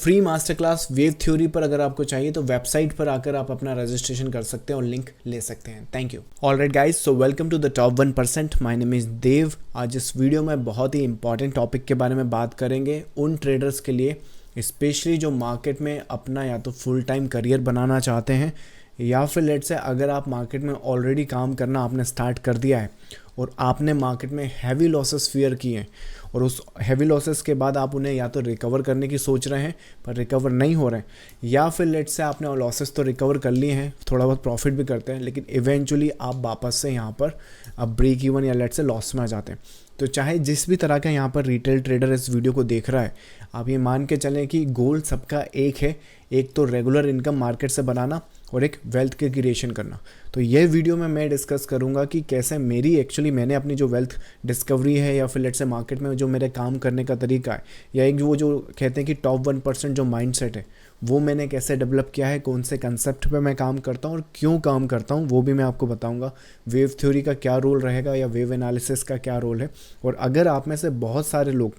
Free master class wave theory पर अगर आपको चाहिए तो वेबसाइट पर आकर आप अपना रजिस्ट्रेशन कर सकते हैं और लिंक ले सकते हैं। Thank you. Alright guys, so welcome to the top 1%। My name is Dev. आज इस वीडियो में बहुत ही इंपॉर्टेंट टॉपिक के बारे में बात करेंगे उन ट्रेडर्स के लिए, स्पेशली जो मार्केट में अपना या तो फुल टाइम करियर बनाना चाहते हैं या फिर लेट से अगर आप मार्केट में ऑलरेडी काम करना आपने स्टार्ट कर दिया है और आपने मार्केट में हैवी लॉसेस फियर किए हैं और उस हैवी लॉसेस के बाद आप उन्हें या तो रिकवर करने की सोच रहे हैं पर रिकवर नहीं हो रहे हैं, या फिर लेट से आपने लॉसेस तो रिकवर कर लिए हैं, थोड़ा बहुत प्रॉफिट भी करते हैं, लेकिन इवेंचुअली आप वापस से यहाँ पर अब ब्रेक इवन या लेट से लॉस में आ जाते हैं। तो चाहे जिस भी तरह का यहाँ पर रिटेल ट्रेडर इस वीडियो को देख रहा है, आप ये मान के चलें कि गोल सबका एक है, एक तो रेगुलर इनकम मार्केट से बनाना और एक वेल्थ के क्रिएशन करना। तो ये वीडियो में मैं डिस्कस करूंगा कि कैसे मैंने अपनी जो वेल्थ डिस्कवरी है या फिर लेट से मार्केट में जो मेरे काम करने का तरीका है या एक वो जो कहते हैं कि टॉप 1% जो माइंडसेट है वो मैंने कैसे डेवलप किया है, कौन से कंसेप्ट पे मैं काम करता हूँ और क्यों काम करता हूँ वो भी मैं आपको बताऊँगा। वेव थ्योरी का क्या रोल रहेगा या वेव एनालिसिस का क्या रोल है। और अगर आप में से बहुत सारे लोग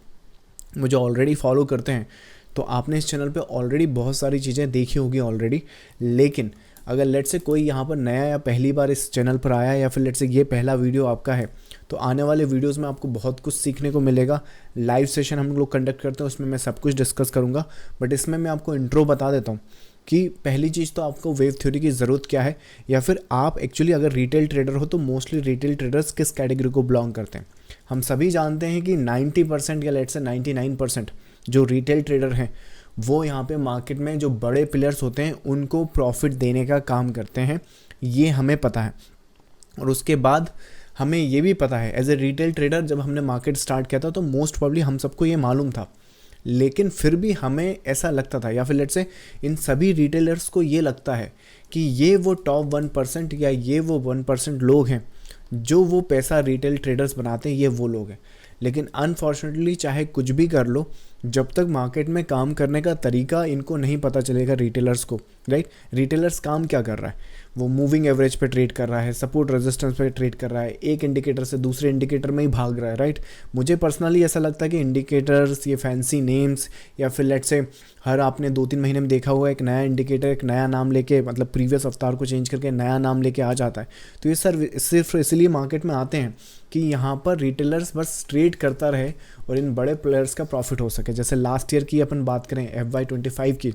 मुझे ऑलरेडी फॉलो करते हैं तो आपने इस चैनल पे ऑलरेडी बहुत सारी चीज़ें देखी होगी ऑलरेडी, लेकिन अगर लेट से कोई यहाँ पर नया या पहली बार इस चैनल पर आया या फिर लेट से ये पहला वीडियो आपका है तो आने वाले वीडियोस में आपको बहुत कुछ सीखने को मिलेगा। लाइव सेशन हम लोग कंडक्ट करते हैं, उसमें मैं सब कुछ डिस्कस करूँगा, बट इसमें मैं आपको इंट्रो बता देता हूँ कि पहली चीज़ तो आपको वेव थ्योरी की ज़रूरत क्या है, या फिर आप एक्चुअली अगर रिटेल ट्रेडर हो तो मोस्टली रिटेल ट्रेडर्स किस कैटेगरी को बिलोंग करते हैं। हम सभी जानते हैं कि 90% या लेट से 99% जो रिटेल ट्रेडर हैं वो यहाँ पे मार्केट में जो बड़े प्लेयर्स होते हैं उनको प्रॉफिट देने का काम करते हैं, ये हमें पता है। और उसके बाद हमें ये भी पता है एज ए रिटेल ट्रेडर जब हमने मार्केट स्टार्ट किया था तो मोस्ट प्रॉब्ली हम सबको ये मालूम था, लेकिन फिर भी हमें ऐसा लगता था या फिर लेट से इन सभी रिटेलर्स को ये लगता है कि ये वो टॉप 1% या ये वो 1% लोग हैं जो वो पैसा रिटेल ट्रेडर्स बनाते हैं, ये वो लोग हैं। लेकिन अनफॉर्चुनेटली चाहे कुछ भी कर लो, जब तक मार्केट में काम करने का तरीका इनको नहीं पता चलेगा रिटेलर्स को, राइट। रिटेलर्स काम क्या कर रहा है, वो मूविंग एवरेज पे ट्रेड कर रहा है, सपोर्ट रेजिस्टेंस पे ट्रेड कर रहा है, एक इंडिकेटर से दूसरे इंडिकेटर में ही भाग रहा है, राइट। मुझे पर्सनली ऐसा लगता है कि इंडिकेटर्स, ये फैंसी नेम्स या फिर लेट से हर आपने 2-3 महीने में देखा हुआ एक नया इंडिकेटर एक नया नाम लेके, मतलब प्रीवियस अवतार को चेंज करके नया नाम लेके आ जाता है। तो ये सिर्फ इसलिए मार्केट में आते हैं कि यहाँ पर रिटेलर्स बस ट्रेड करता रहे और इन बड़े प्लेयर्स का प्रॉफिट हो सके। जैसे लास्ट ईयर की अपन बात करें FY25 की,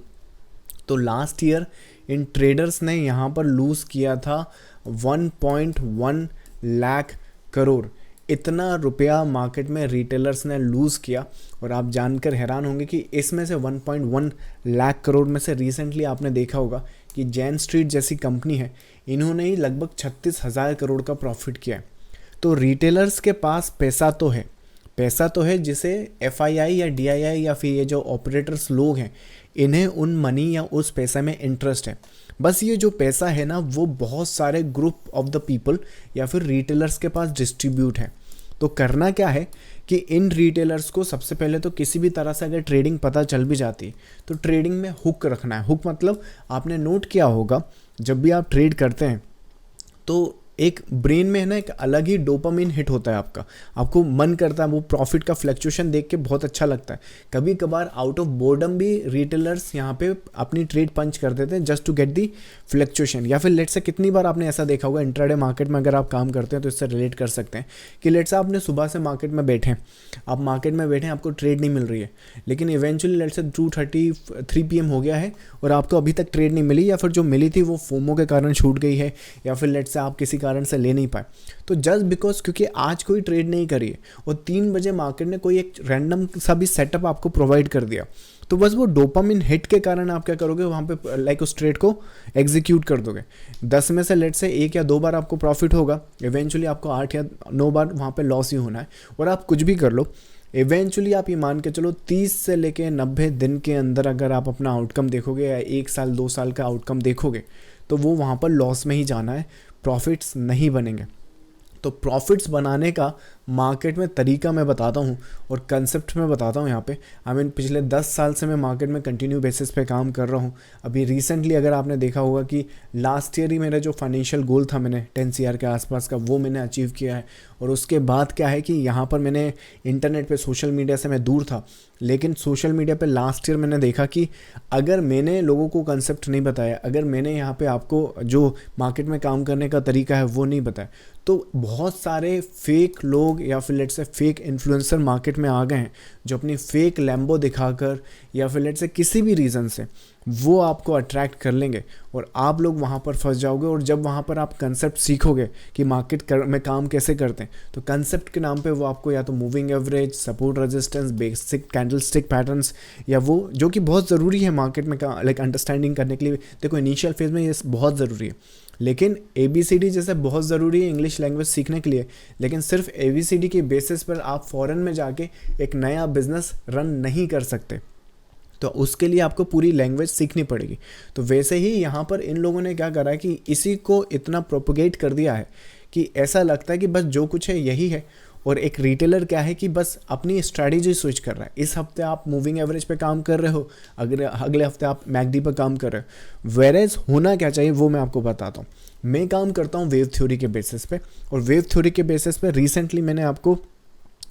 तो लास्ट ईयर इन ट्रेडर्स ने यहाँ पर लूज़ किया था 1.1 लाख करोड़। इतना रुपया मार्केट में रिटेलर्स ने लूज़ किया और आप जानकर हैरान होंगे कि इसमें से 1.1 लाख करोड़ में से रिसेंटली आपने देखा होगा कि जैन स्ट्रीट जैसी कंपनी है, इन्होंने ही लगभग 36,000 करोड़ का प्रॉफिट किया है। तो रिटेलर्स के पास पैसा तो है जिसे FII या DII या फिर ये जो ऑपरेटर्स लोग हैं इन्हें उन मनी या उस पैसे में इंटरेस्ट है। बस ये जो पैसा है ना वो बहुत सारे ग्रुप ऑफ द पीपल या फिर रिटेलर्स के पास डिस्ट्रीब्यूट है। तो करना क्या है कि इन रिटेलर्स को सबसे पहले तो किसी भी तरह से अगर ट्रेडिंग पता चल भी जाती है तो ट्रेडिंग में हुक रखना है। हुक मतलब आपने नोट किया होगा जब भी आप ट्रेड करते हैं तो एक ब्रेन में है ना एक अलग ही डोपामिन हिट होता है आपको मन करता है, वो प्रॉफिट का फ्लक्चुएशन देख के बहुत अच्छा लगता है। कभी कभार आउट ऑफ बोर्डम भी रिटेलर्स यहाँ पे अपनी ट्रेड पंच कर देते हैं just to get the fluctuation. या फिर लेट से कितनी बार आपने ऐसा देखा होगा इंट्राडे मार्केट में अगर आप काम करते हैं तो इससे रिलेट कर सकते हैं कि लेट से आपने सुबह से मार्केट में बैठे आपको ट्रेड नहीं मिल रही है, लेकिन इवेंचुअली लेट से 2:33 PM हो गया है और आपको अभी तक ट्रेड नहीं मिली, या फिर जो मिली थी वो फोमो के कारण छूट गई है, या फिर लेट से आप किसी कारण से ले नहीं पाए। तो जस्ट बिकॉज क्योंकि आज कोई ट्रेड नहीं करी है और 3 बजे मार्केट ने कोई एक रैंडम सा भी सेटअप आपको प्रोवाइड कर दिया, तो बस वो डोपामिन हिट के कारण आप क्या करोगे वहाँ पे लाइक उस ट्रेड को एग्जीक्यूट कर दोगे। 10 में से लेट से 1 या 2 बार आपको प्रॉफिट होगा, इवेंचुअली आपको 8 या 9 बार वहाँ पे लॉस ही होना है। और आप कुछ भी कर लो, इवेंचुअली आप ये मान के चलो 30 से लेके 90 दिन के अंदर अगर आप अपना आउटकम देखोगे या 1 साल 2 साल का आउटकम देखोगे तो वो वहाँ पर लॉस में ही जाना है, प्रॉफिट्स नहीं बनेंगे। तो प्रॉफिट्स बनाने का मार्केट में तरीका मैं बताता हूँ और कंसेप्ट में बताता हूँ यहाँ पे। पिछले 10 साल से मैं मार्केट में कंटिन्यू बेसिस पे काम कर रहा हूँ। अभी रिसेंटली अगर आपने देखा होगा कि लास्ट ईयर ही मेरा जो फाइनेंशियल गोल था मैंने 10 CR के आसपास का, वो मैंने अचीव किया है। और उसके बाद क्या है कि यहाँ पर मैंने इंटरनेट पे, सोशल मीडिया से मैं दूर था, लेकिन सोशल मीडिया पे लास्ट ईयर मैंने देखा कि अगर मैंने लोगों को कंसेप्ट नहीं बताया, अगर मैंने यहाँ पे आपको जो मार्केट में काम करने का तरीका है वो नहीं बताया, तो बहुत सारे फेक लोग या फिर let's say fake influencer market में आ गए हैं, जो अपनी फेक लैम्बो दिखाकर या फिर लेट्स से किसी भी रीज़न से वो आपको अट्रैक्ट कर लेंगे और आप लोग वहाँ पर फंस जाओगे। और जब वहाँ पर आप कंसेप्ट सीखोगे कि मार्केट में काम कैसे करते हैं, तो कंसेप्ट के नाम पे वो आपको या तो moving average, support resistance, basic candlestick patterns, या वो जो कि बहुत ज़रूरी है मार्केट में लाइक अंडरस्टैंडिंग करने के लिए। देखो इनिशियल फेज में ये बहुत ज़रूरी है, लेकिन ABCD जैसे बहुत ज़रूरी है इंग्लिश लैंग्वेज सीखने के लिए, लेकिन सिर्फ ABCD के बेसिस पर आप फ़ॉरेन में जाके एक नया बिजनेस रन नहीं कर सकते। तो उसके लिए आपको पूरी लैंग्वेज सीखनी पड़ेगी। तो वैसे ही यहाँ पर इन लोगों ने क्या करा है कि इसी को इतना प्रोपोगेट कर दिया है कि ऐसा लगता है कि बस जो कुछ है यही है। और एक रिटेलर क्या है कि बस अपनी स्ट्रैटेजी स्विच कर रहा है। इस हफ्ते आप मूविंग एवरेज पे काम कर रहे हो, अगले हफ्ते आप MACD पे काम कर रहे हो। वेरेज होना क्या चाहिए वो मैं आपको बताता हूँ। मैं काम करता हूँ वेव थ्योरी के बेसिस पे, और वेव थ्योरी के बेसिस पे रिसेंटली मैंने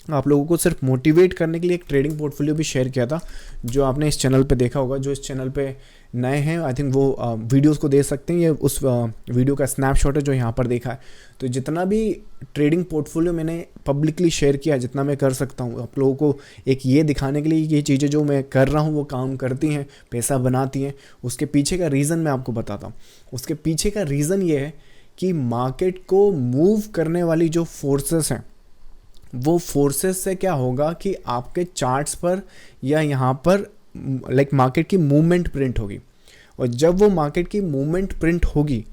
आप लोगों को सिर्फ मोटिवेट करने के लिए एक ट्रेडिंग पोर्टफोलियो भी शेयर किया था, जो आपने इस चैनल पे देखा होगा। जो इस चैनल पे नए हैं आई थिंक वो वीडियोस को देख सकते हैं, ये उस वीडियो का स्नैपशॉट है जो यहाँ पर देखा है। तो जितना भी ट्रेडिंग पोर्टफोलियो मैंने पब्लिकली शेयर किया, जितना मैं कर सकता हूँ आप लोगों को एक ये दिखाने के लिए ये चीज़ें जो मैं कर रहा हूँ वो काम करती हैं, पैसा बनाती हैं, उसके पीछे का रीज़न मैं आपको बताता हूँ। उसके पीछे का रीज़न ये है कि मार्केट को मूव करने वाली जो फोर्सेस हैं, वो फोर्सेस से क्या होगा कि आपके चार्ट्स पर या यहाँ पर लाइक मार्केट की मूवमेंट प्रिंट होगी। और जब वो मार्केट की मूवमेंट प्रिंट होगी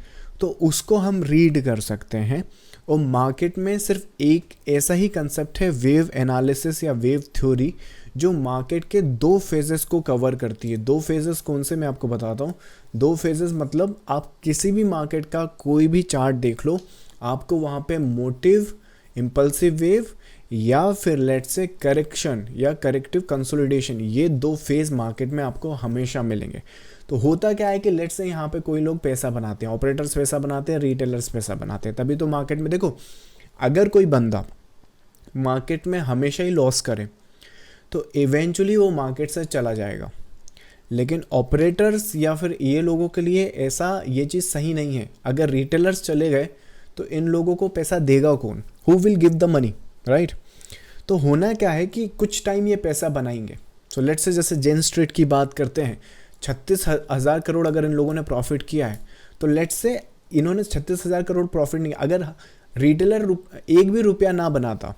तो उसको हम रीड कर सकते हैं। और मार्केट में सिर्फ एक ऐसा ही कंसेप्ट है वेव एनालिसिस या वेव थ्योरी, जो मार्केट के 2 फेजेस को कवर करती है। 2 फेजेस कौन से मैं आपको बताता हूँ। 2 फेजेस मतलब आप किसी भी मार्केट का कोई भी चार्ट देख लो, आपको वहाँ पे मोटिव, इम्पल्सिव वेव या फिर लेट्स से करेक्शन या करेक्टिव कंसोलिडेशन, ये 2 फेज मार्केट में आपको हमेशा मिलेंगे। तो होता क्या है कि लेट्स से यहाँ पे कोई लोग पैसा बनाते हैं, ऑपरेटर्स पैसा बनाते हैं, रिटेलर्स पैसा बनाते हैं, तभी तो मार्केट में देखो अगर कोई बंदा मार्केट में हमेशा ही लॉस करे तो इवेंचुअली वो मार्केट से चला जाएगा। लेकिन ऑपरेटर्स या फिर ये लोगों के लिए ऐसा ये चीज़ सही नहीं है। अगर रिटेलर्स चले गए तो इन लोगों को पैसा देगा कौन? Who will give the money, right? तो होना क्या है कि कुछ टाइम ये पैसा बनाएंगे। सो लेट्स से जैसे जेन स्ट्रीट की बात करते हैं, 36,000 करोड़ अगर इन लोगों ने प्रॉफिट किया है, तो लेट्स से इन्होंने 36,000 करोड़ प्रॉफिट नहीं, अगर रिटेलर एक भी रुपया ना बनाता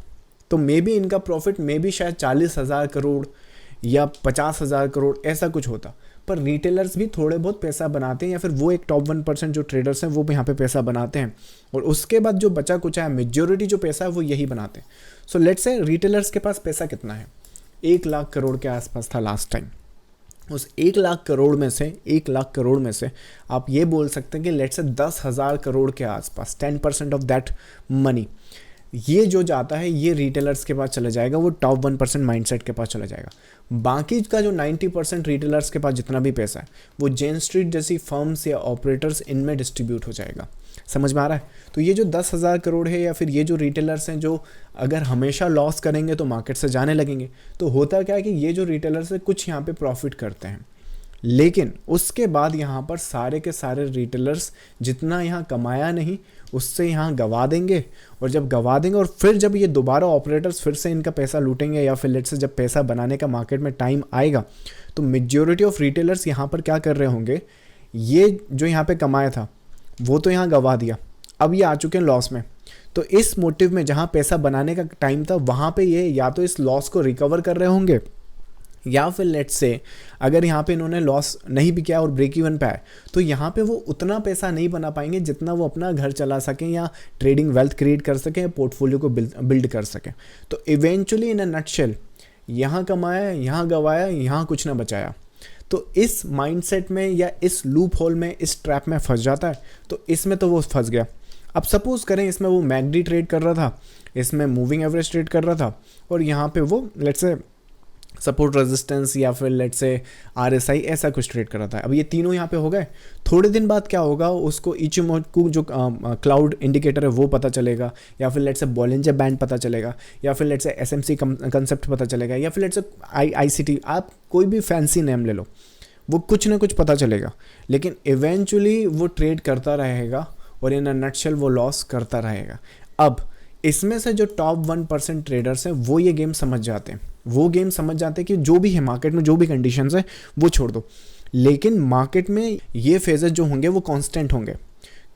तो मे बी इनका प्रॉफिट मे बी शायद 40,000 करोड़ या 50,000 करोड़ ऐसा कुछ होता। पर रिटेलर्स भी थोड़े बहुत पैसा बनाते हैं, या फिर वो एक टॉप 1% जो ट्रेडर्स हैं वो भी यहाँ पे पैसा बनाते हैं, और उसके बाद जो बचा कुछ है मेजोरिटी जो पैसा है वो यही बनाते हैं। सो लेट्स से रिटेलर्स के पास पैसा कितना है? 1 लाख करोड़ के आसपास था लास्ट टाइम। उस 1 लाख करोड़ में से आप ये बोल सकते हैं कि लेट्स से 10,000 करोड़ के आसपास 10% ऑफ दैट मनी ये जो जाता है ये रिटेलर्स के पास चला जाएगा, वो टॉप 1% माइंडसेट के पास चला जाएगा। बाकी का जो 90% रिटेलर्स के पास जितना भी पैसा है वो जेन स्ट्रीट जैसी फर्म्स या ऑपरेटर्स इनमें डिस्ट्रीब्यूट हो जाएगा। समझ में आ रहा है? तो ये जो 10,000 करोड़ है या फिर ये जो रिटेलर्स हैं जो अगर हमेशा लॉस करेंगे तो मार्केट से जाने लगेंगे, तो होता क्या है कि ये जो रिटेलर्स है कुछ यहाँ पे प्रॉफिट करते हैं, लेकिन उसके बाद यहाँ पर सारे के सारे रिटेलर्स जितना यहाँ कमाया नहीं उससे यहाँ गवा देंगे। और जब गवा देंगे और फिर जब ये दोबारा ऑपरेटर्स फिर से इनका पैसा लूटेंगे, या फिर लेट्स से जब पैसा बनाने का मार्केट में टाइम आएगा, तो मेजॉरिटी ऑफ रिटेलर्स यहाँ पर क्या कर रहे होंगे, ये जो यहाँ पे कमाया था वो तो यहाँ गवा दिया, अब ये आ चुके हैं लॉस में। तो इस मोटिव में जहाँ पैसा बनाने का टाइम था वहाँ पे ये या तो इस लॉस को रिकवर कर रहे होंगे, या फिर लेट्स से अगर यहाँ पे इन्होंने लॉस नहीं भी किया और ब्रेक इवन पे आए तो यहाँ पे वो उतना पैसा नहीं बना पाएंगे जितना वो अपना घर चला सकें या ट्रेडिंग वेल्थ क्रिएट कर सकें, पोर्टफोलियो को बिल्ड कर सकें। तो इवेंचुअली इन अ नटशेल यहाँ कमाया, यहाँ गवाया, यहाँ कुछ ना बचाया। तो इस माइंडसेट में या इस लूप होल में, इस ट्रैप में फंस जाता है। तो इसमें तो वो फंस गया। अब सपोज करें इसमें वो मैकडी ट्रेड कर रहा था इसमें मूविंग एवरेज ट्रेड कर रहा था और यहाँ पे वो लेट्स से सपोर्ट रेजिस्टेंस या फिर लेट्स से RSI ऐसा कुछ ट्रेड कर रहा था। अब ये तीनों यहाँ पे हो गए। थोड़े दिन बाद क्या होगा, उसको इचिमोकू जो क्लाउड इंडिकेटर है वो पता चलेगा, या फिर लेट्स से बॉलिंजर बैंड पता चलेगा, या फिर लेट्स से SMC कंसेप्ट पता चलेगा, या फिर लेट्स से ICT, आप कोई भी फैंसी नेम ले लो, वो कुछ ना कुछ पता चलेगा। लेकिन इवेंचुअली वो ट्रेड करता रहेगा और इन अ नटशेल वो लॉस करता रहेगा। अब इसमें से जो टॉप 1% ट्रेडर्स हैं वो ये गेम समझ जाते हैं, वो गेम समझ जाते हैं कि जो भी है मार्केट में, जो भी कंडीशंस है वो छोड़ दो। लेकिन मार्केट में ये फेजेस जो होंगे वो कांस्टेंट होंगे।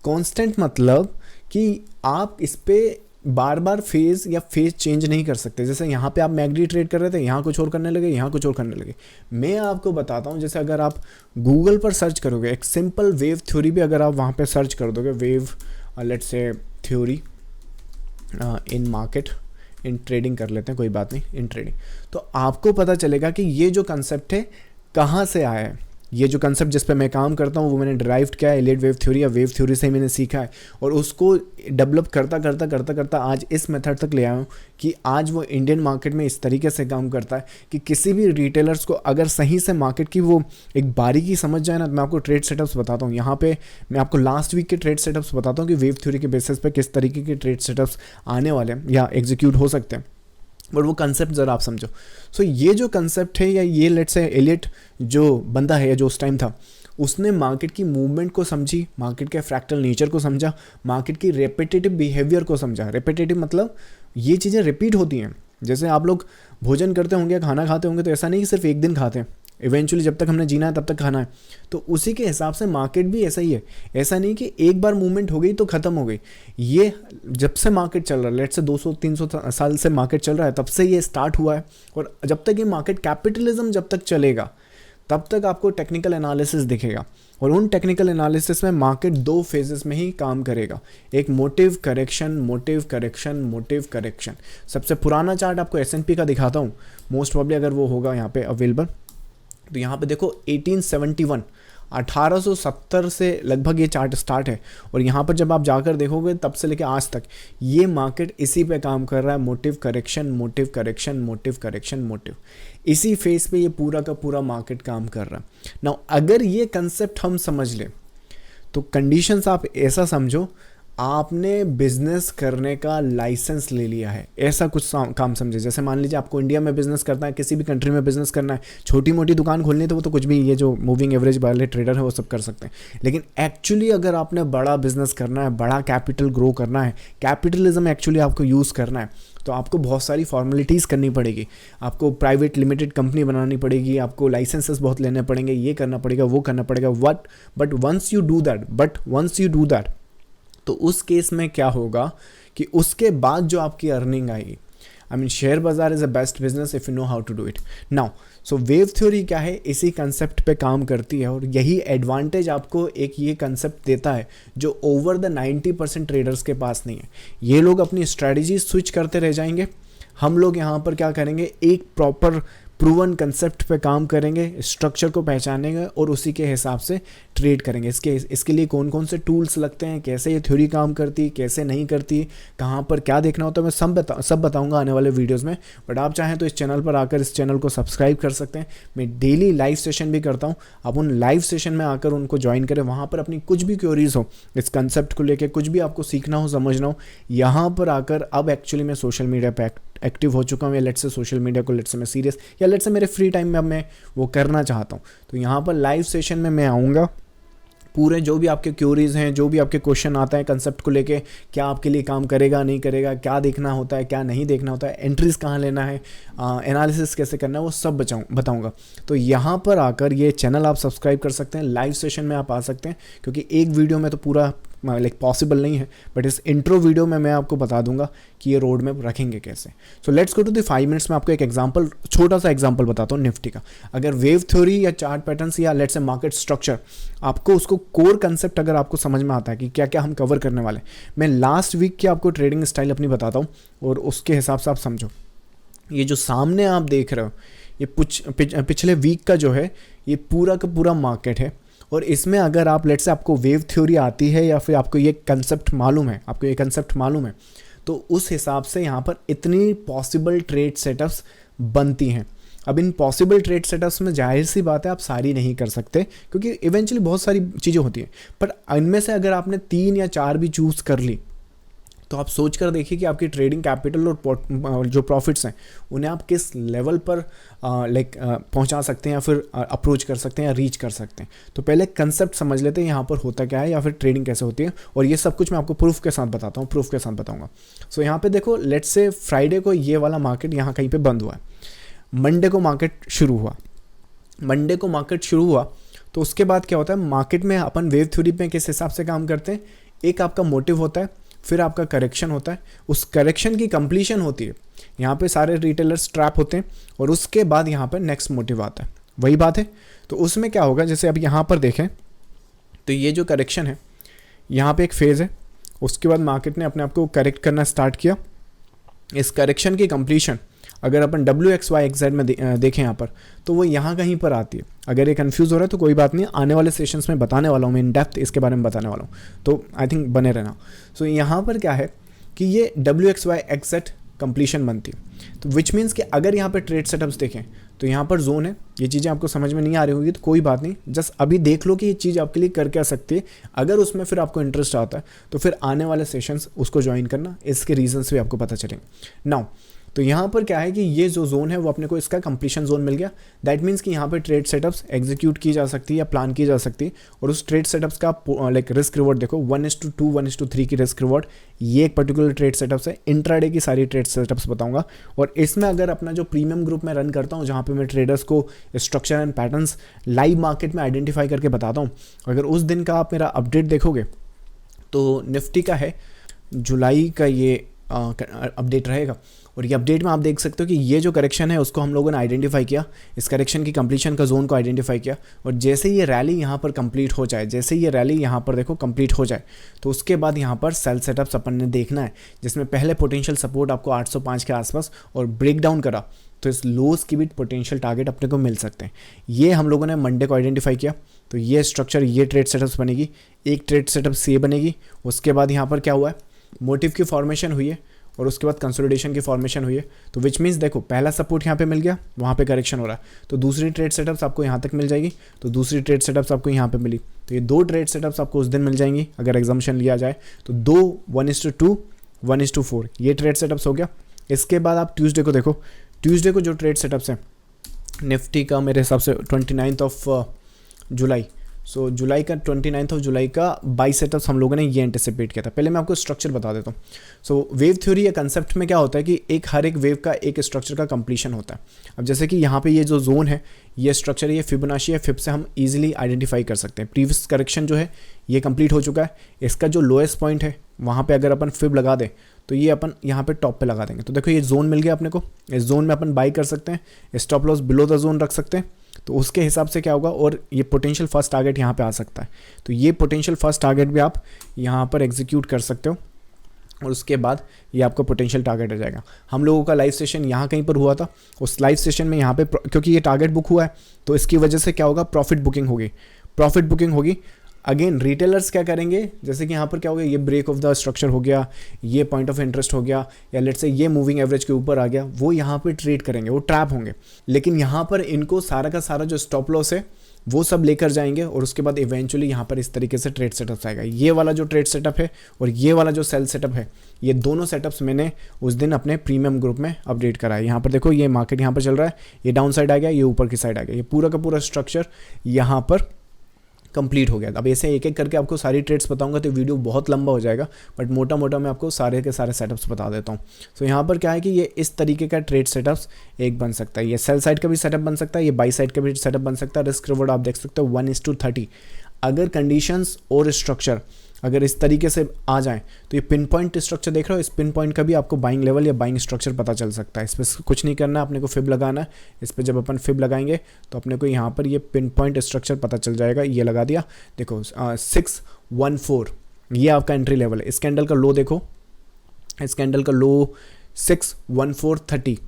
कांस्टेंट मतलब कि आप इस पे बार बार फेज चेंज नहीं कर सकते। जैसे यहाँ पे आप मैगडी ट्रेड कर रहे थे, यहाँ कुछ और करने लगे, यहाँ कुछ और करने लगे। मैं आपको बताता हूँ, जैसे अगर आप गूगल पर सर्च करोगे, एक सिंपल वेव थ्योरी भी अगर आप वहाँ पे सर्च कर दोगे, wave let's say theory in market, in trading कर लेते हैं, कोई बात नहीं, इन ट्रेडिंग, तो आपको पता चलेगा कि ये जो कंसेप्ट है कहाँ से आया है। ये जो कंसेप्ट जिस पे मैं काम करता हूँ वो मैंने ड्राइव्ड किया है एलियट वेव थ्योरी या वेव थ्योरी से ही मैंने सीखा है, और उसको डेवलप करता आज इस मेथड तक ले आया हूँ कि आज वो इंडियन मार्केट में इस तरीके से काम करता है कि किसी भी रिटेलर्स को अगर सही से मार्केट की वो एक बारीकी समझ जाए ना। तो मैं आपको ट्रेड सेटअप्स बताता हूँ, यहाँ पे मैं आपको लास्ट वीक के ट्रेड सेटअप्स बताता हूँ कि वेव थ्योरी के बेसिस पे किस तरीके के ट्रेड सेटअप्स आने वाले हैं या एग्जीक्यूट हो सकते हैं। और वो कंसेप्ट ज़रा आप समझो। सो ये जो कंसेप्ट है, या ये लेट्स से एलियट जो बंदा है, जो उस टाइम था, उसने मार्केट की मूवमेंट को समझी, मार्केट के फ्रैक्टल नेचर को समझा, मार्केट की रेपिटेटिव बिहेवियर को समझा। रेपिटेटिव मतलब ये चीज़ें रिपीट होती हैं। जैसे आप लोग भोजन करते होंगे, खाना खाते होंगे, तो ऐसा नहीं कि सिर्फ एक दिन खाते हैं, इवेंचुअली जब तक हमने जीना है तब तक खाना है। तो उसी के हिसाब से मार्केट भी ऐसा ही है। ऐसा नहीं कि एक बार मूवमेंट हो गई तो ख़त्म हो गई। ये जब से मार्केट चल रहा है, लेट्स से 200-300 साल से मार्केट चल रहा है, तब से ये स्टार्ट हुआ है। और जब तक ये मार्केट कैपिटलिज्म जब तक चलेगा तब तक आपको टेक्निकल एनालिसिस दिखेगा, और उन टेक्निकल एनालिसिस में मार्केट 2 फेजेस में ही काम करेगा। एक motive correction, motive correction, motive correction. सबसे पुराना चार्ट आपको S&P का दिखाता हूँ, मोस्ट प्रॉब्ली अगर वो होगा यहाँ पे अवेलेबल। तो यहाँ पे देखो 1871 1870 से लगभग ये चार्ट स्टार्ट है, और यहाँ पर जब आप जाकर देखोगे तब से लेके आज तक ये मार्केट इसी पे काम कर रहा है। Motive correction, motive correction, motive correction, motive, इसी फेस पे ये पूरा का पूरा मार्केट काम कर रहा है। नाउ अगर ये कंसेप्ट हम समझ लें तो कंडीशंस आप ऐसा समझो, आपने बिजनेस करने का लाइसेंस ले लिया है, ऐसा कुछ काम समझे। जैसे मान लीजिए आपको इंडिया में बिजनेस करना है, किसी भी कंट्री में बिजनेस करना है, छोटी मोटी दुकान खोलनी है तो वो तो कुछ भी, ये जो मूविंग एवरेज वाले ट्रेडर है वो सब कर सकते हैं। लेकिन एक्चुअली अगर आपने बड़ा बिजनेस करना है, बड़ा कैपिटल ग्रो करना है, कैपिटलिज्म एक्चुअली आपको यूज़ करना है, तो आपको बहुत सारी फॉर्मेलिटीज़ करनी पड़ेगी। आपको प्राइवेट लिमिटेड कंपनी बनानी पड़ेगी, आपको लाइसेंसेस बहुत लेने पड़ेंगे, ये करना पड़ेगा, वो करना पड़ेगा। But once you do that, तो उस केस में क्या होगा कि उसके बाद जो आपकी अर्निंग आएगी, आई मीन शेयर बाजार is a best business if you know how to do it. Now so wave theory क्या है, इसी कंसेप्ट पे काम करती है, और यही एडवांटेज आपको एक ये कंसेप्ट देता है जो ओवर द 90% ट्रेडर्स के पास नहीं है। ये लोग अपनी स्ट्रैटेजी स्विच करते रह जाएंगे, हम लोग यहाँ पर क्या करेंगे, एक प्रॉपर प्रूवन कंसेप्ट पे काम करेंगे, स्ट्रक्चर को पहचानेंगे और उसी के हिसाब से ट्रेड करेंगे। इसके लिए कौन कौन से टूल्स लगते हैं, कैसे ये थ्योरी काम करती है, कैसे नहीं करती, कहाँ पर क्या देखना होता है, मैं सब बताऊंगा आने वाले वीडियोस में। बट आप चाहें तो इस चैनल पर आकर इस चैनल को सब्सक्राइब कर सकते हैं। मैं डेली लाइव सेशन भी करता हूँ, आप उन लाइव सेशन में आकर उनको ज्वाइन करें। वहाँ पर अपनी कुछ भी क्वेरीज हो इस कंसेप्ट को लेकर, कुछ भी आपको सीखना हो, समझना हो, यहाँ पर आकर। अब एक्चुअली मैं सोशल मीडिया पर एक्टिव हो चुका हूँ, या लेट्स से सोशल मीडिया को लेट्स से मैं सीरियस, या लेट्स से मेरे फ्री टाइम में अब मैं वो करना चाहता हूँ, तो यहाँ पर लाइव सेशन में मैं आऊँगा। पूरे जो भी आपके क्यूरीज हैं, जो भी आपके क्वेश्चन आता है कंसेप्ट को लेके, क्या आपके लिए काम करेगा नहीं करेगा, क्या देखना होता है क्या नहीं देखना होता है, एंट्रीज कहाँ लेना है, एनालिसिस कैसे करना है, वो सब बताऊंगा। तो यहाँ पर आकर ये चैनल आप सब्सक्राइब कर सकते हैं, लाइव सेशन में आप आ सकते हैं, क्योंकि एक वीडियो में तो पूरा लाइक पॉसिबल नहीं है, बट इस इंट्रो वीडियो में मैं आपको बता दूंगा कि ये रोड मैप रखेंगे कैसे। So let's go to the 5 minutes में आपको एक एग्जांपल, छोटा सा एग्जांपल बताता हूँ निफ्टी का। अगर वेव थ्योरी या चार्ट पैटर्न्स या लेट्स से मार्केट स्ट्रक्चर, आपको उसको कोर कंसेप्ट अगर आपको समझ में आता है कि क्या क्या हम कवर करने वाले, मैं लास्ट वीक की आपको ट्रेडिंग स्टाइल अपनी बताता हूँ और उसके हिसाब से आप समझो। ये जो सामने आप देख रहे हो, ये पिछले वीक का जो है, ये पूरा का पूरा मार्केट है। और इसमें अगर आप लेट्स से आपको वेव थ्योरी आती है या फिर आपको ये कंसेप्ट मालूम है, तो उस हिसाब से यहाँ पर इतनी पॉसिबल ट्रेड सेटअप्स बनती हैं। अब इन पॉसिबल ट्रेड सेटअप्स में जाहिर सी बात है आप सारी नहीं कर सकते, क्योंकि इवेंचुअली बहुत सारी चीज़ें होती हैं, पर इनमें से अगर आपने 3 या 4 भी चूज़ कर ली तो आप सोच कर देखिए कि आपकी ट्रेडिंग कैपिटल और जो प्रॉफिट्स हैं उन्हें आप किस लेवल पर पहुंचा सकते हैं या फिर अप्रोच कर सकते हैं या रीच कर सकते हैं। तो पहले कंसेप्ट समझ लेते हैं यहाँ पर होता क्या है या फिर ट्रेडिंग कैसे होती है, और ये सब कुछ मैं आपको प्रूफ के साथ बताऊँगा। सो यहाँ पे देखो, लेट्स से फ्राइडे को ये वाला मार्केट यहाँ कहीं पर बंद हुआ है, मंडे को मार्केट शुरू हुआ तो उसके बाद क्या होता है, मार्केट में अपन वेव थ्योरी पे किस हिसाब से काम करते हैं, एक आपका मोटिव होता है, फिर आपका करेक्शन होता है, उस करेक्शन की कंप्लीशन होती है, यहाँ पे सारे रिटेलर्स ट्रैप होते हैं, और उसके बाद यहाँ पर नेक्स्ट मोटिव आता है। वही बात है, तो उसमें क्या होगा, जैसे अब यहाँ पर देखें तो ये जो करेक्शन है यहाँ पे एक फेज़ है, उसके बाद मार्केट ने अपने आप को करेक्ट करना स्टार्ट किया। इस करेक्शन की कंप्लीशन अगर अपन WXYZ में देखें यहाँ पर, तो वो यहाँ कहीं पर आती है। अगर ये कंफ्यूज हो रहा है तो कोई बात नहीं, आने वाले सेशंस में बताने वाला हूँ मैं, इन डेप्थ इसके बारे में बताने वाला हूँ, तो आई थिंक बने रहना। सो यहाँ पर क्या है कि ये WXYZ कंप्लीशन बनती है, तो विच मीन्स कि अगर यहाँ पर ट्रेड सेटअप्स देखें तो यहाँ पर जोन है। ये चीज़ें आपको समझ में नहीं आ रही होगी तो कोई बात नहीं, जस्ट अभी देख लो कि ये चीज़ आपके लिए कर क्या सकती है। अगर उसमें फिर आपको इंटरेस्ट आता है तो फिर आने वाले सेशंस उसको ज्वाइन करना, इसके रीजंस भी आपको पता चलेंगे। नाउ तो यहाँ पर क्या है कि ये जो जोन है वो अपने को इसका कंप्लीशन जोन मिल गया। दैट मीन्स कि यहाँ पे ट्रेड सेटअप्स एग्जीक्यूट की जा सकती है या प्लान की जा सकती है, और उस ट्रेड सेटअप्स का रिस्क रिवॉर्ड देखो 1:2 1:3 की रिस्क रिवॉर्ड, ये एक पर्टिकुलर ट्रेड सेटअप्स है। इंट्राडे की सारी ट्रेड सेटअप्स बताऊंगा, और इसमें अगर अपना जो प्रीमियम ग्रुप में रन करता हूँ जहाँ पे मैं ट्रेडर्स को structure and patterns live market में आइडेंटिफाई करके बताता हूँ, अगर उस दिन का आप मेरा अपडेट देखोगे तो निफ्टी का है जुलाई का ये अपडेट रहेगा, और ये अपडेट में आप देख सकते हो कि ये जो करेक्शन है उसको हम लोगों ने आइडेंटिफाई किया, इस करेक्शन की कंप्लीशन का जोन को आइडेंटिफाई किया, और जैसे ये रैली यहाँ पर कंप्लीट हो जाए, जैसे ये रैली यहाँ पर देखो कंप्लीट हो जाए, तो उसके बाद यहाँ पर सेल सेटअप्स अपन ने देखना है, जिसमें पहले पोटेंशियल सपोर्ट आपको 805 के आसपास और ब्रेक डाउन करा तो इस लोस की भी पोटेंशियल टारगेट अपने को मिल सकते हैं। ये हम लोगों ने मंडे को आइडेंटिफाई किया, तो ये स्ट्रक्चर, ये ट्रेड सेटअप्स बनेगी, एक ट्रेड सेटअप से बनेगी। उसके बाद यहाँ पर क्या हुआ है, मोटिव की फॉर्मेशन हुई है, और उसके बाद कंसोलिडेशन की फॉर्मेशन हुई है, तो विच मीन्स देखो पहला सपोर्ट यहाँ पे मिल गया, वहाँ पे करेक्शन हो रहा है, तो दूसरी ट्रेड सेटअप्स आपको यहाँ तक मिल जाएगी, तो दूसरी ट्रेड सेटअप्स आपको यहाँ पे मिली, तो ये 2 ट्रेड सेटअप्स आपको उस दिन मिल जाएंगी अगर एग्जाम्पशन लिया जाए तो 2 1:2 1:4 ये ट्रेड सेटअप्स हो गया। इसके बाद आप ट्यूसडे को देखो, ट्यूसडे को जो ट्रेड सेटअप्स हैं निफ्टी का मेरे हिसाब से 29 जुलाई, सो जुलाई का 29 जुलाई का बाई सेटअप्स हम लोगों ने ये एंटिसिपेट किया था। पहले मैं आपको स्ट्रक्चर बता देता हूँ। सो वेव थ्योरी या कंसेप्ट में क्या होता है कि हर एक वेव का एक स्ट्रक्चर का कंप्लीशन होता है। अब जैसे कि यहाँ पे ये जो जोन है, ये स्ट्रक्चर, ये फिबोनाची है, फिब से हम इजीली आइडेंटिफाई कर सकते हैं। प्रीवियस करेक्शन जो है ये कंप्लीट हो चुका है, इसका जो लोएस्ट पॉइंट है वहाँ पे अगर अपन फिब लगा दें तो ये अपन यहाँ पे टॉप पे लगा देंगे, तो देखो ये जोन मिल गया अपने को, इस जोन में अपन बाई कर सकते हैं, stop loss below the zone रख सकते हैं, तो उसके हिसाब से क्या होगा, और ये पोटेंशियल फर्स्ट टारगेट यहाँ पे आ सकता है, तो ये पोटेंशियल फर्स्ट टारगेट भी आप यहाँ पर एग्जीक्यूट कर सकते हो, और उसके बाद ये आपका पोटेंशियल टारगेट आ जाएगा। हम लोगों का लाइव सेशन यहाँ कहीं पर हुआ था, उस लाइव सेशन में यहाँ पे क्योंकि ये टारगेट बुक हुआ है तो इसकी वजह से क्या होगा, प्रॉफिट बुकिंग होगी। अगेन रिटेलर्स क्या करेंगे, जैसे कि यहाँ पर क्या हो गया, ये ब्रेक ऑफ द स्ट्रक्चर हो गया, ये पॉइंट ऑफ इंटरेस्ट हो गया, या लेट्स से ये मूविंग एवरेज के ऊपर आ गया, वो यहाँ पे ट्रेड करेंगे, वो ट्रैप होंगे, लेकिन यहाँ पर इनको सारा का सारा जो स्टॉप लॉस है वो सब लेकर जाएंगे, और उसके बाद इवेंचुअली यहाँ पर इस तरीके से ट्रेड सेटअप आएगा। ये वाला जो ट्रेड सेटअप है और ये वाला जो सेल सेटअप है, ये दोनों सेटअप्स मैंने उस दिन अपने प्रीमियम ग्रुप में अपडेट करा है। यहाँ पर देखो ये मार्केट यहाँ पर चल रहा है, ये डाउन साइड आ गया, ये ऊपर की साइड आ गया, ये पूरा का पूरा स्ट्रक्चर यहाँ पर कंप्लीट हो गया। अब ऐसे एक एक करके आपको सारी ट्रेड्स बताऊंगा तो वीडियो बहुत लंबा हो जाएगा, बट मोटा मोटा मैं आपको सारे के सारे सेटअप्स बता देता हूँ। सो यहाँ पर क्या है कि ये इस तरीके का ट्रेड सेटअप्स एक बन सकता है, ये सेल साइड का भी सेटअप बन सकता है, ये बाई साइड का भी सेटअप बन सकता है। रिस्क रिवॉर्ड आप देख सकते हो 1:30। अगर कंडीशंस और स्ट्रक्चर अगर इस तरीके से आ जाएं तो ये पिन पॉइंट स्ट्रक्चर देख रहे हो, इस पिन पॉइंट का भी आपको बाइंग लेवल या बाइंग स्ट्रक्चर पता चल सकता है। इस पर कुछ नहीं करना, अपने को फिब लगाना है। इस पर जब अपन फिब लगाएंगे तो अपने को यहाँ पर ये पिन पॉइंट स्ट्रक्चर पता चल जाएगा। ये लगा दिया, देखो 614 ये आपका एंट्री लेवल है। इस कैंडल का लो देखो, इस कैंडल का लो 61430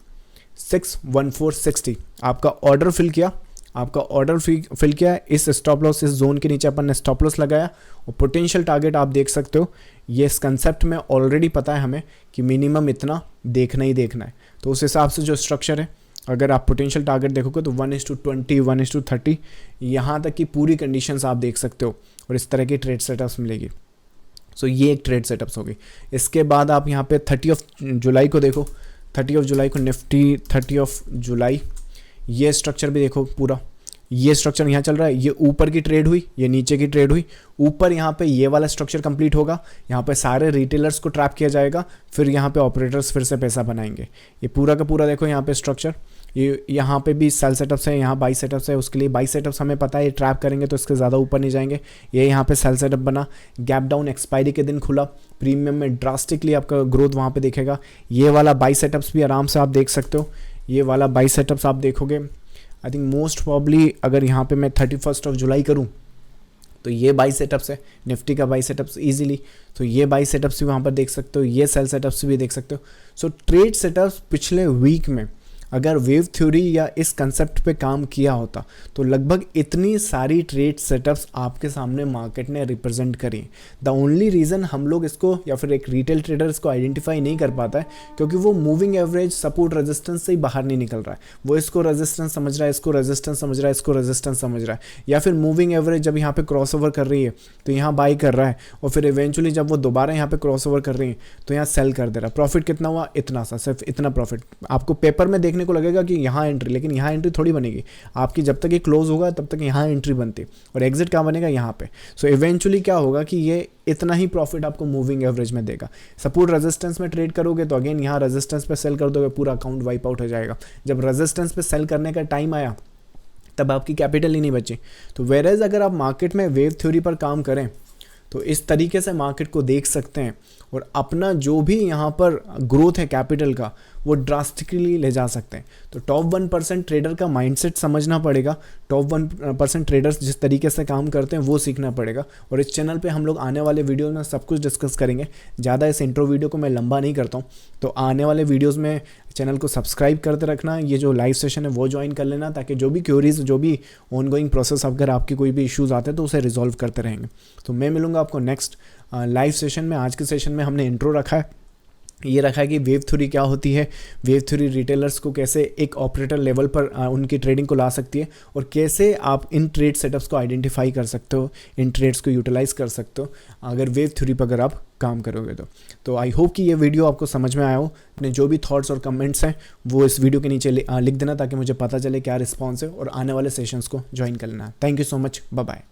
61460 आपका ऑर्डर फिल किया, आपका ऑर्डर फिल किया है, इस स्टॉप लॉस इस जोन के नीचे अपन ने स्टॉप लॉस लगाया और पोटेंशियल टारगेट आप देख सकते हो। ये इस कंसेप्ट में ऑलरेडी पता है हमें कि मिनिमम इतना देखना ही देखना है। तो उस हिसाब से जो स्ट्रक्चर है, अगर आप पोटेंशियल टारगेट देखोगे तो 1:20 1:30 यहाँ तक की पूरी कंडीशंस आप देख सकते हो और इस तरह की ट्रेड सेटअप्स मिलेगी। सो ये एक ट्रेड सेटअप्स होगी। इसके बाद आप यहाँ पे 30 जुलाई को देखो, 30 जुलाई को निफ्टी 30 जुलाई, ये स्ट्रक्चर भी देखो पूरा, ये स्ट्रक्चर यहाँ चल रहा है, ये ऊपर की ट्रेड हुई, ये नीचे की ट्रेड हुई, ऊपर यहाँ पे ये वाला स्ट्रक्चर कंप्लीट होगा, यहाँ पे सारे रिटेलर्स को ट्रैप किया जाएगा, फिर यहाँ पे ऑपरेटर्स फिर से पैसा बनाएंगे। ये पूरा का पूरा देखो यहाँ पे स्ट्रक्चर, ये यहाँ पे भी सेल सेटअप्स है, यहाँ बाई सेटअप्स है, उसके लिए बाई सेटअप्स हमें पता है ये ट्रैप करेंगे तो इसके ज़्यादा ऊपर नहीं जाएंगे। ये यहाँ पे सेल सेटअप बना, गैप डाउन एक्सपायरी के दिन खुला, प्रीमियम में ड्रास्टिकली आपका ग्रोथ वहाँ पे दिखेगा। ये वाला बाई सेटअप्स भी आराम से आप देख सकते हो, ये वाला बाई सेटअप्स आप देखोगे। आई थिंक मोस्ट प्रॉब्ली अगर यहाँ पे मैं 31 जुलाई करूँ तो ये बाई सेटअप्स है, निफ्टी का बाई सेटअप्स इजीली, तो ये बाई सेटअप्स भी वहाँ पर देख सकते हो, ये सेल सेटअप्स भी देख सकते हो। सो ट्रेड सेटअप्स पिछले वीक में अगर वेव थ्योरी या इस कंसेप्ट पे काम किया होता तो लगभग इतनी सारी ट्रेड सेटअप्स आपके सामने मार्केट ने रिप्रेजेंट करी। द ओनली रीज़न हम लोग इसको या फिर एक रिटेल ट्रेडर इसको आइडेंटिफाई नहीं कर पाता है क्योंकि वो मूविंग एवरेज सपोर्ट रेजिस्टेंस से ही बाहर नहीं निकल रहा है। वो इसको रेजिस्टेंस समझ रहा है, इसको रेजिस्टेंस समझ रहा है, इसको रेजिस्टेंस समझ रहा है, या फिर मूविंग एवरेज जब यहाँ पे क्रॉस ओवर कर रही है तो यहाँ बाई कर रहा है और फिर इवेंचुअली जब वो दोबारा यहाँ पे क्रॉस ओवर कर रही है तो यहाँ सेल कर दे रहा है। प्रॉफिट कितना हुआ? इतना सा, सिर्फ इतना प्रॉफिट आपको पेपर में देखने को लगेगा कि यहाँ एंट्री, लेकिन यहाँ एंट्री थोड़ी बनेगी आपकी। जब तक ये क्लोज होगा तब तक यहाँ एंट्री बनती और एग्जिट कहाँ बनेगा? यहाँ पे। सो इवेंचुअली क्या होगा कि ये इतना ही प्रॉफिट आपको मूविंग एवरेज में देगा। सपोर्ट रेजिस्टेंस में ट्रेड करोगे तो अगेन यहाँ रेजिस्टेंस पे सेल कर दोगे, पूरा अकाउंट वाइप आउट हो जाएगा। जब रेजिस्टेंस पे सेल करने का टाइम आया तब आपकी कैपिटल ही नहीं बची। तो वेरेज अगर आप मार्केट में वेव थ्योरी पर काम करें तो इस तरीके से मार्केट को देख सकते हैं और अपना जो भी यहाँ पर ग्रोथ है कैपिटल का वो ड्रास्टिकली ले जा सकते हैं। तो टॉप 1% ट्रेडर का माइंडसेट समझना पड़ेगा, टॉप 1% ट्रेडर्स जिस तरीके से काम करते हैं वो सीखना पड़ेगा। और इस चैनल पे हम लोग आने वाले वीडियोस में सब कुछ डिस्कस करेंगे। ज़्यादा इस इंट्रो वीडियो को मैं लंबा नहीं करता हूँ, तो आने वाले वीडियोज़ में चैनल को सब्सक्राइब करते रखना, ये जो लाइव सेशन है वो ज्वाइन कर लेना ताकि जो भी क्यूरीज, जो भी ऑनगोइंग प्रोसेस, अगर आपकी कोई भी इश्यूज़ आते हैं तो उसे रिजॉल्व करते रहेंगे। तो मैं मिलूँगा आपको नेक्स्ट लाइव सेशन में। आज के सेशन में हमने इंट्रो रखा है, ये रखा है कि वेव थ्योरी क्या होती है, वेव थ्योरी रिटेलर्स को कैसे एक ऑपरेटर लेवल पर उनकी ट्रेडिंग को ला सकती है और कैसे आप इन ट्रेड सेटअप्स को आइडेंटिफाई कर सकते हो, इन ट्रेड्स को यूटिलाइज कर सकते हो अगर वेव थ्योरी पर अगर आप काम करोगे तो आई होप कि ये वीडियो आपको समझ में आया हो। अपने जो भी थॉट्स और कमेंट्स हैं वो इस वीडियो के नीचे लिख देना ताकि मुझे पता चले क्या रिस्पॉन्स है और आने वाले सेशंस को ज्वाइन कर लेना। Thank you so much, bye bye.